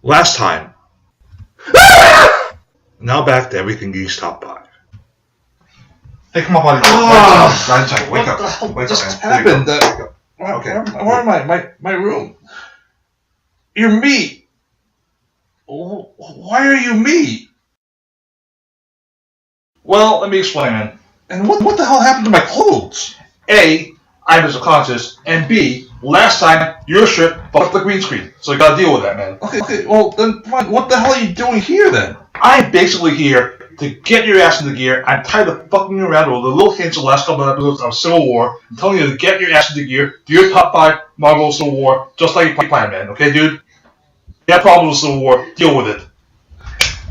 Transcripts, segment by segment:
Last time. Now back to Everything Geek's Top 5. Hey, come on, buddy. Wake up. What just happened? Where am I? My room. You're me. Why are you me? Well, let me explain, man. And what the hell happened to my clothes? A, I'm subconscious, and B, last time your shit fucked the green screen, so you gotta deal with that, man. Okay, well then, fine. What the hell are you doing here then? I'm basically here to get your ass into gear. I'm tired of fucking you around with the little hints the last couple of episodes of Civil War. I'm telling you to get your ass into gear, do your top 5 Marvel Civil War, just like you planned, man. Okay, dude? You have problems with Civil War, deal with it.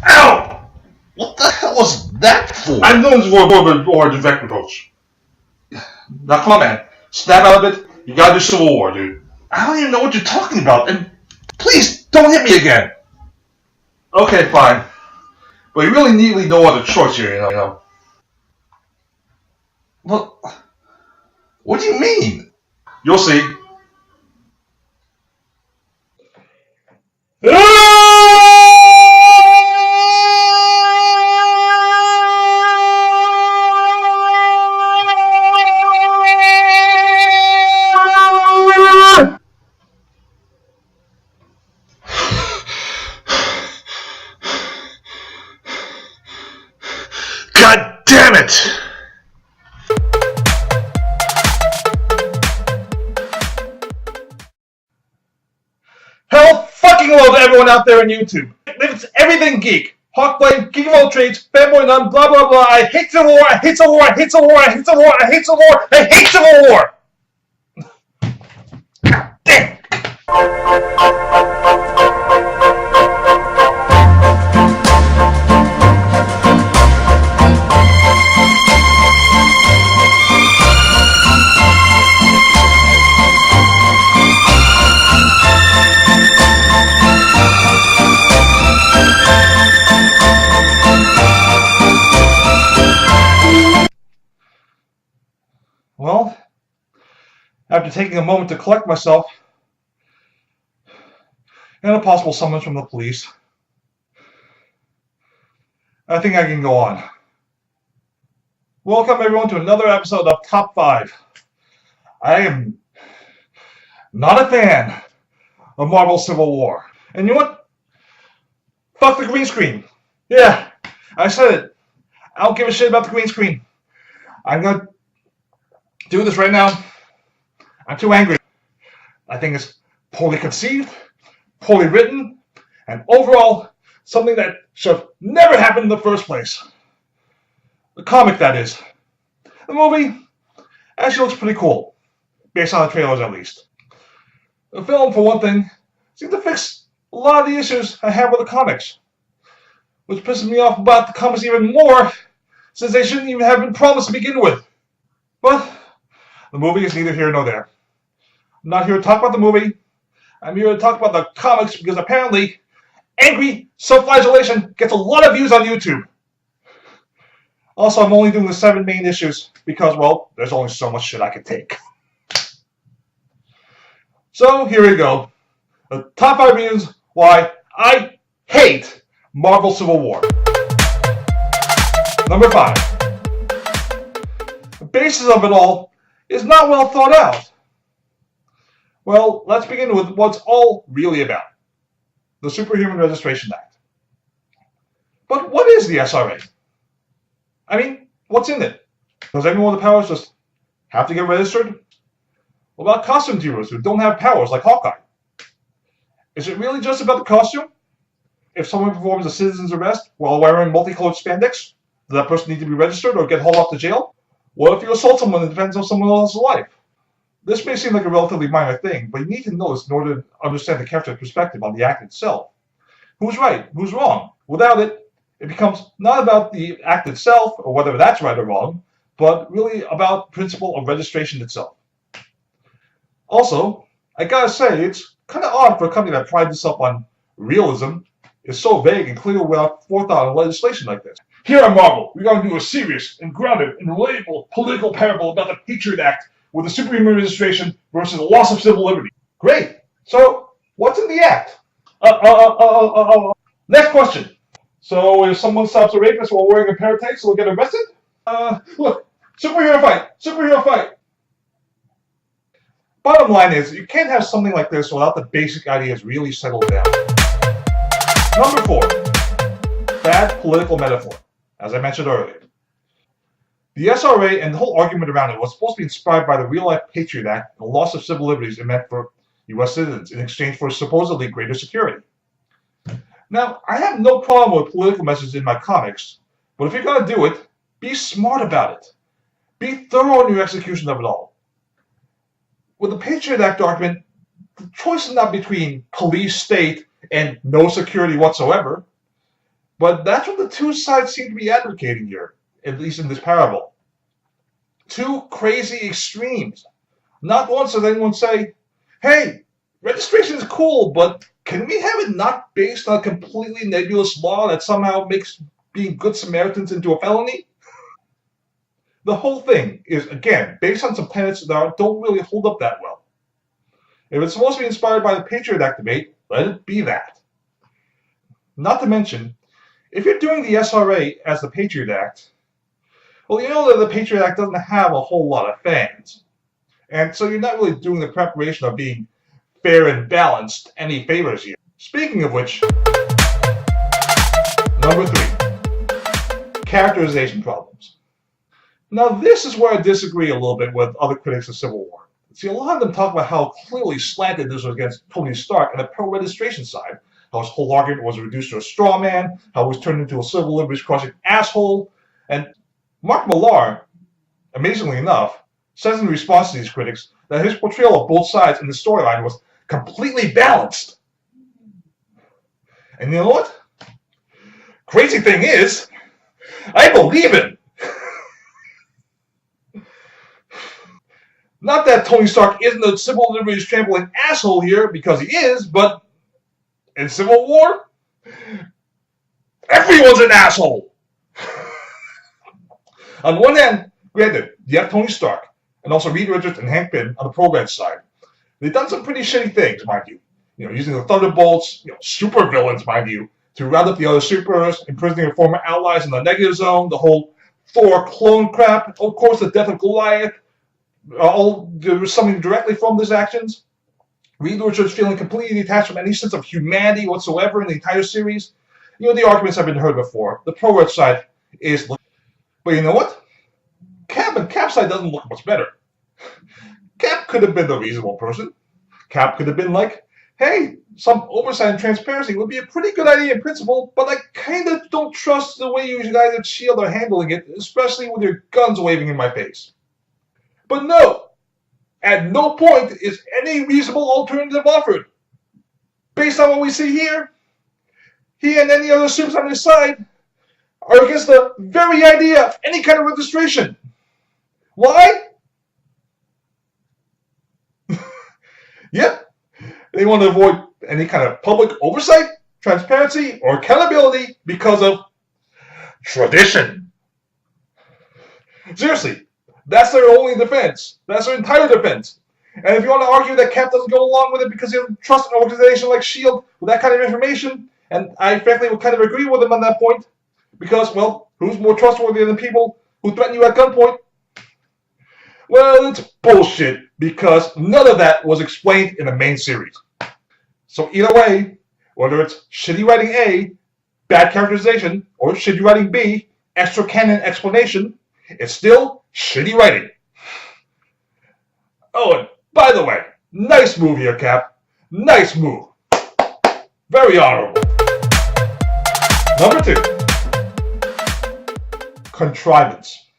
Ow! What the hell was that for? I'm doing this for a direct approach. Now come on, man. Snap out of it. You gotta do Civil War, dude. I don't even know what you're talking about, and please don't hit me again. Okay, fine. But you really need no other choice here, you know. Well, what do you mean? You'll see. God damn it! Hello fucking hello to everyone out there on YouTube. It's Everything Geek. Hawkblade, Geek of all trades, fanboy none, blah blah blah. I hate Civil War, I hate Civil War, I hate Civil War, I hate Civil War, I hate Civil War, I hate Civil War! Damn! Well, after taking a moment to collect myself, and a possible summons from the police, I think I can go on. Welcome everyone to another episode of Top 5. I am not a fan of Marvel Civil War. And you know what? Fuck the green screen. Yeah, I said it. I don't give a shit about the green screen. I'm gonna do this right now. I'm too angry. I think it's poorly conceived, poorly written, and overall, something that should have never happened in the first place. The comic, that is. The movie actually looks pretty cool, based on the trailers at least. The film, for one thing, seems to fix a lot of the issues I have with the comics, which pisses me off about the comics even more, since they shouldn't even have been promised to begin with. But the movie is neither here nor there. I'm not here to talk about the movie. I'm here to talk about the comics because apparently angry self-flagellation gets a lot of views on YouTube. Also, I'm only doing the 7 main issues because, well, there's only so much shit I can take. So, here we go. The top 5 reasons why I hate Marvel Civil War. Number 5. The basis of it all is not well thought out. Well, let's begin with what's all really about. The Superhuman Registration Act. But what is the SRA? I mean, what's in it? Does everyone with the powers just have to get registered? What about costume heroes who don't have powers like Hawkeye? Is it really just about the costume? If someone performs a citizen's arrest while wearing multicolored spandex, does that person need to be registered or get hauled off to jail? What if you assault someone and depends on someone else's life? This may seem like a relatively minor thing, but you need to know this in order to understand the character's perspective on the act itself. Who's right? Who's wrong? Without it, it becomes not about the act itself, or whether that's right or wrong, but really about the principle of registration itself. Also, I gotta say, it's kind of odd for a company that prides itself on realism is so vague and clear without forethought in legislation like this. Here at Marvel, we're going to do a serious and grounded and relatable political parable about the Patriot Act with the Superhuman Registration versus the loss of civil liberty. Great. So, what's in the act? Next question. So if someone stops a rapist while wearing a pair of tights, they'll get arrested? Look, superhero fight, superhero fight. Bottom line is, you can't have something like this without the basic ideas really settled down. Number 4, bad political metaphor, as I mentioned earlier. The SRA and the whole argument around it was supposed to be inspired by the real-life Patriot Act and the loss of civil liberties it meant for U.S. citizens in exchange for supposedly greater security. Now, I have no problem with political messages in my comics, but if you're going to do it, be smart about it. Be thorough in your execution of it all. With the Patriot Act argument, the choice is not between police state and no security whatsoever, but that's what the two sides seem to be advocating here, at least in this parable. Two crazy extremes. Not once does anyone say, hey, registration is cool, but can we have it not based on a completely nebulous law that somehow makes being good Samaritans into a felony? The whole thing is, again, based on some tenets that don't really hold up that well. If it's supposed to be inspired by the Patriot Act debate, let it be that. Not to mention, if you're doing the SRA as the Patriot Act, well, you know that the Patriot Act doesn't have a whole lot of fans. And so you're not really doing the preparation of being fair and balanced any favors here. Speaking of which, number 3, characterization problems. Now this is where I disagree a little bit with other critics of Civil War. See, a lot of them talk about how clearly slanted this was against Tony Stark and the pro-registration side, how his whole argument was reduced to a straw man, how he was turned into a civil liberties crushing asshole, and Mark Millar, amazingly enough, says in response to these critics that his portrayal of both sides in the storyline was completely balanced. And you know what? Crazy thing is, I believe him. Not that Tony Stark isn't a civil liberties trampling asshole here, because he is, but in Civil War, everyone's an asshole. On one hand, granted, you have Tony Stark, and also Reed Richards and Hank Pym on the pro-red side. They've done some pretty shitty things, mind you. Using the Thunderbolts, super villains, mind you, to round up the other supers, imprisoning their former allies in the negative zone, the whole Thor clone crap, of course the death of Goliath, all something directly from these actions. Reed Richards feeling completely detached from any sense of humanity whatsoever in the entire series. The arguments have been heard before. The pro-red side is... But you know what? Cap's side doesn't look much better. Cap could have been the reasonable person. Cap could have been like, hey, some oversight and transparency would be a pretty good idea in principle, but I kind of don't trust the way you guys at S.H.I.E.L.D. are handling it, especially with your guns waving in my face. But no, at no point is any reasonable alternative offered. Based on what we see here, he and any other supes on his side are against the very idea of any kind of registration. Why? Yep, they want to avoid any kind of public oversight, transparency, or accountability because of tradition. Seriously, that's their only defense. That's their entire defense. And if you want to argue that Cap doesn't go along with it because he doesn't trust an organization like S.H.I.E.L.D. with that kind of information, and I frankly would kind of agree with him on that point, because, well, who's more trustworthy than people who threaten you at gunpoint? Well, it's bullshit, because none of that was explained in the main series. So either way, whether it's shitty writing A, bad characterization, or shitty writing B, extra canon explanation, it's still shitty writing. Oh, and by the way, nice move here, Cap. Nice move. Very honorable. Number 2. Contrivance.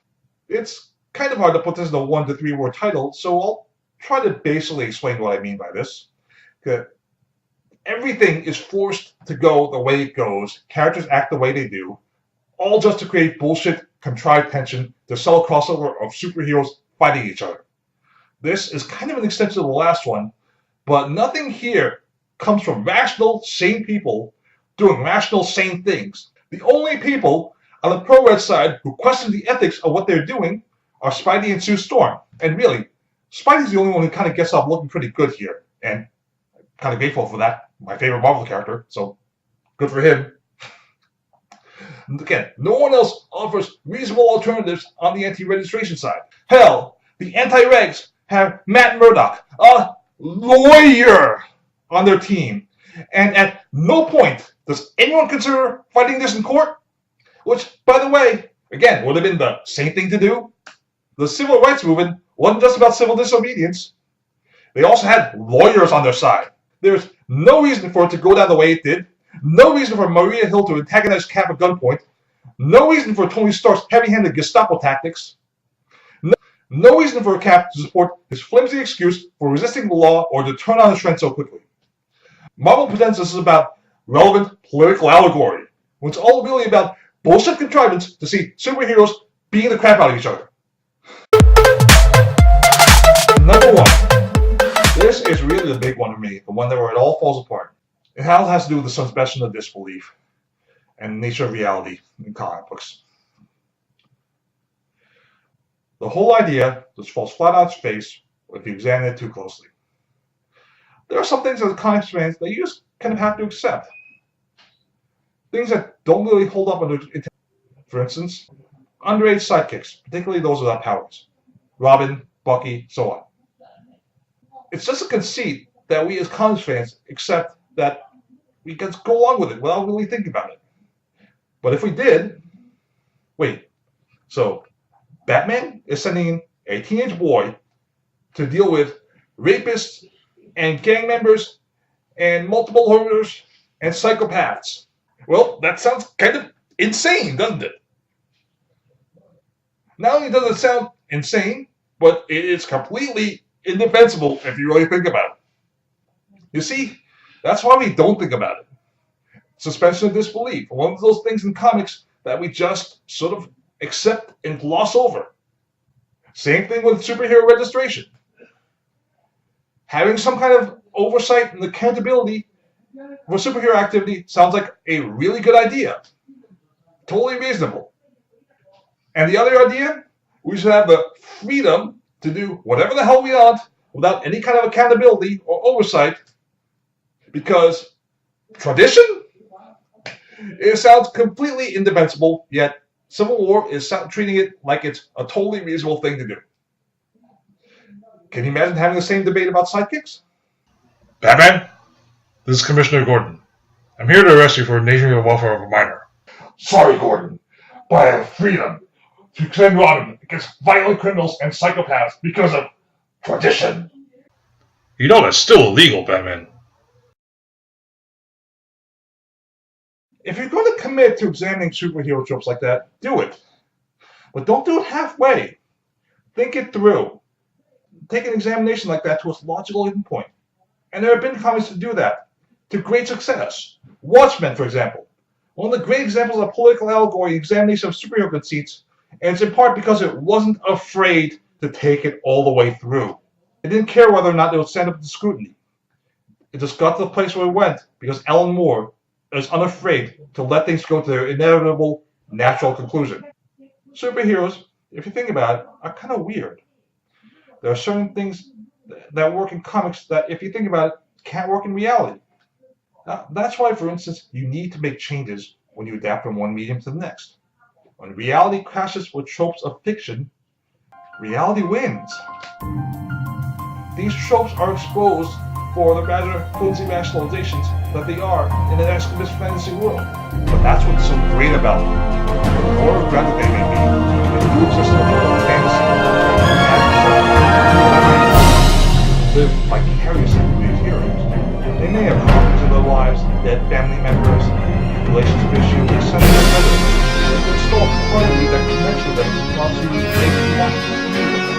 It's kind of hard to put this in a 1 to 3 word title, so I'll try to basically explain what I mean by this. Everything is forced to go the way it goes, characters act the way they do, all just to create bullshit, contrived tension to sell a crossover of superheroes fighting each other. This is kind of an extension of the last one, but nothing here comes from rational, sane people doing rational, sane things. The only people on the pro-red side who question the ethics of what they're doing are Spidey and Sue Storm. And really, Spidey's the only one who kind of gets off looking pretty good here, and I'm kind of grateful for that. my favorite Marvel character, so good for him. Again, no one else offers reasonable alternatives on the anti-registration side. Hell, the anti-regs have Matt Murdock, a lawyer, on their team, and at no point does anyone consider fighting this in court, which, by the way, again, would have been the same thing to do. The civil rights movement wasn't just about civil disobedience. They also had lawyers on their side. There's no reason for it to go down the way it did. No reason for Maria Hill to antagonize Cap at gunpoint. No reason for Tony Stark's heavy-handed Gestapo tactics. No reason for Cap to support his flimsy excuse for resisting the law or to turn on his friend so quickly. Marvel pretends this is about relevant political allegory, when it's all really about bullshit contrivance to see superheroes beating the crap out of each other. Number one. This is really the big one for me, the one where it all falls apart. It has to do with the suspension of disbelief and the nature of reality in comic books. The whole idea just falls flat on its face if you examine it too closely. There are some things as comics fans that you just kind of have to accept. Things that don't really hold up under. For instance, underage sidekicks, particularly those without powers. Robin, Bucky, so on. It's just a conceit that we as comics fans accept that we can go along with it without really thinking about it. But if we did, wait, so Batman is sending a teenage boy to deal with rapists and gang members and multiple murders and psychopaths. Well, that sounds kind of insane, doesn't it? Not only does it sound insane, but it is completely indefensible if you really think about it. You see, that's why we don't think about it. Suspension of disbelief, one of those things in comics that we just sort of accept and gloss over. Same thing with superhero registration. Having some kind of oversight and accountability for superhero activity sounds like a really good idea. Totally reasonable. And the other idea, we should have the freedom to do whatever the hell we want without any kind of accountability or oversight, because tradition? It sounds completely indefensible, yet Civil War is treating it like it's a totally reasonable thing to do. Can you imagine having the same debate about sidekicks? Batman, this is Commissioner Gordon. I'm here to arrest you for endangering the welfare of a minor. Sorry, Gordon, but I have freedom to defend Robin against violent criminals and psychopaths because of tradition. You know that's still illegal, Batman. If you're going to commit to examining superhero tropes like that, do it. But don't do it halfway. Think it through. Take an examination like that to its logical endpoint. And there have been comics to do that, to great success. Watchmen, for example. One of the great examples of political allegory examination of superhero conceits, and it's in part because it wasn't afraid to take it all the way through. It didn't care whether or not it would stand up to scrutiny. It just got to the place where it went because Alan Moore is unafraid to let things go to their inevitable, natural conclusion. Superheroes, if you think about it, are kind of weird. There are certain things that work in comics that, if you think about it, can't work in reality. That's why, for instance, you need to make changes when you adapt from one medium to the next. When reality crashes with tropes of fiction, reality wins. These tropes are exposed for the rather flimsy rationalizations that they are in an escapist fantasy world. But that's what's so great about them. The more grounded they may be, it moves us to a fantasy. Live vicariously through these heroes. They may have problems in their lives, dead family members, relationship issues, etc. But there's still a part of you that connects with them and wants you to make them want to be with them.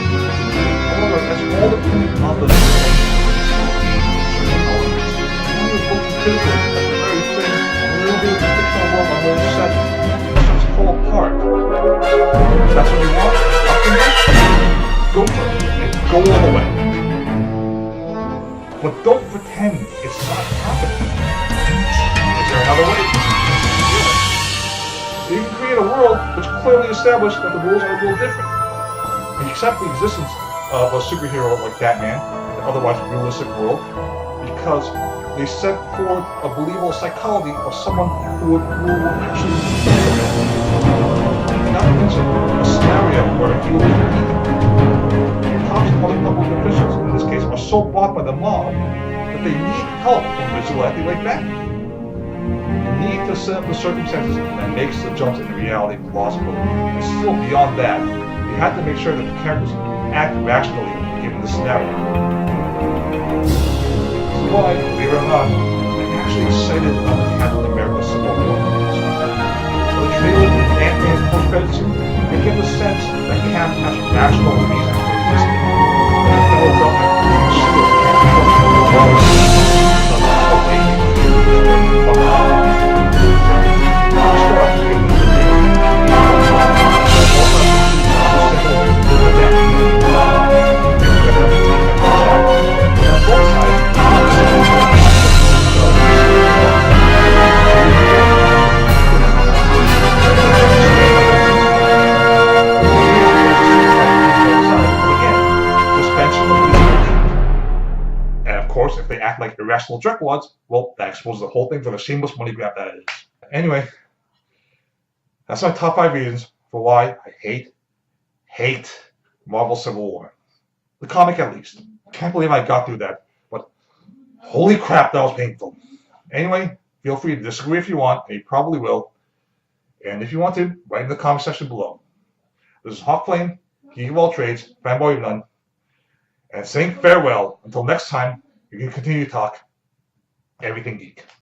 However, that's all dependent on the critical at the very thing, a little bit of the fictional world on where it's set, just fall apart. If that's what you want, go for it, and go all the way. But don't pretend it's not happening. Is there another way? Yeah. You can create a world which clearly establishes that the rules are a little different. And accept the existence of a superhero like Batman, an otherwise realistic world, because they set forward a believable psychology of someone who will actually not to mention a scenario where he will be defeated. Cops and other public officials, in this case, are so bought by the mob that they need help from a vigilante like that. You need to set up the circumstances that makes the jumps in reality plausible. And still beyond that, you have to make sure that the characters act rationally given the scenario. This is why, believe it or not, I'm actually excited about the Captain America Civil War movies. For the trailer and post-credit scene, they give the sense that Cap has rational reason for existing. The fellow government still if they act like irrational jerkwads, well, that exposes the whole thing for the shameless money grab that it is. Anyway, that's my top 5 reasons for why I hate Marvel Civil War. The comic, at least. I can't believe I got through that, but holy crap, that was painful. Anyway, feel free to disagree if you want, and you probably will. And if you want to, write in the comment section below. This is Hawk Flame, Geek of All Trades, Fanboy of None, and saying farewell until next time. You can continue to talk everything geek.